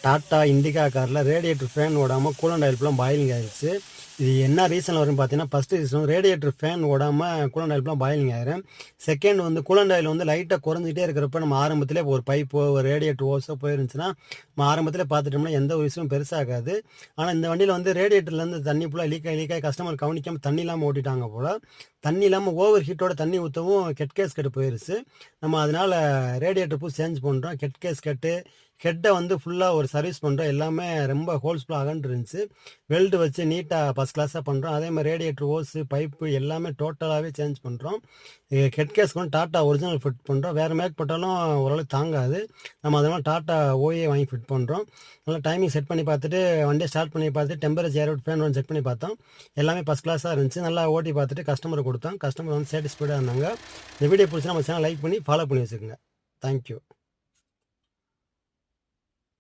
Tata Indica காரில் radiator fan ஓடாமல் coolant oil ஃபுல்லாக பாயிலிங் ஆயிடுச்சு. இது என்ன ரீசன் வரும்னு பார்த்தீங்கன்னா, ஃபஸ்ட்டு ரீசன் ரேடியேட்டர் ஃபேன் ஓடாமல் கூலண்ட் ஆயில் ஃபுல்லாக பாயிலிங் ஆயிரும். செகண்ட் வந்து கூலண்ட் ஆயில் வந்து லைட்டாக குறைஞ்சிட்டே இருக்கிறப்ப நம்ம ஆரம்பத்திலே ஒரு பைப்போ ஒரு ரேடியேட்டர் ஓஸோ போயிருந்துச்சுன்னா நம்ம ஆரம்பத்திலே பார்த்துட்டோம்னா எந்த ஒரு விஷயமும் பெருசாகாது. ஆனால் இந்த வண்டியில் வந்து ரேடியேட்டர்லேருந்து தண்ணி ஃபுல்லாக லீக்காகி கஸ்டமர் கவனிக்காமல் தண்ணி இல்லாமல் ஓட்டிட்டாங்க போல். தண்ணி இல்லாமல் ஓவர் ஹீட்டோட தண்ணி ஊற்றவும் கேஸ் கெட்டு போயிருச்சு. நம்ம அதனால் ரேடியேட்டர் பூ சேஞ்ச் பண்ணுறோம். கேஸ் கெட்டு ஹெட்டை வந்து ஃபுல்லாக ஒரு சர்வீஸ் பண்ணுறோம். எல்லாமே ரொம்ப ஹோல்ஸ்ஃபுல்லாக அகன்று இருந்துச்சு. வெல்டு வச்சு நீட்டாக ஃபஸ்ட் கிளாஸாக பண்ணுறோம். அதே மாதிரி ரேடியேட்டர் ஓஸு பைப்பு எல்லாமே டோட்டலாகவே சேஞ்ச் பண்ணுறோம். கேஸ்க்கு வந்து டாட்டா ஒரிஜினல் ஃபிட் பண்ணுறோம். வேறு மேக் போட்டாலும் ஓரளவுக்கு தாங்காது. நம்ம அதனால் டாட்டா ஓஏ வாங்கி ஃபிட் பண்ணுறோம். நல்லா டைமிங் செட் பண்ணி பார்த்துட்டு வண்டியை ஸ்டார்ட் பண்ணி பார்த்துட்டு டெம்பரேச்சர் ஃபேன் ஒன்று செக் பண்ணி பார்த்தோம். எல்லாமே ஃபஸ்ட் கிளாஸாக இருந்துச்சு. நல்லா ஓட்டி பார்த்துட்டு கஸ்டமருக்கு கொடுத்தோம். கஸ்டமர் வந்து சாட்டிஸ்ஃபைடாக இருந்தாங்க. இந்த வீடியோ பிடிச்சி நம்ம சேனல் லைக் பண்ணி ஃபாலோ பண்ணி வச்சுக்கோங்க. தேங்க்யூ.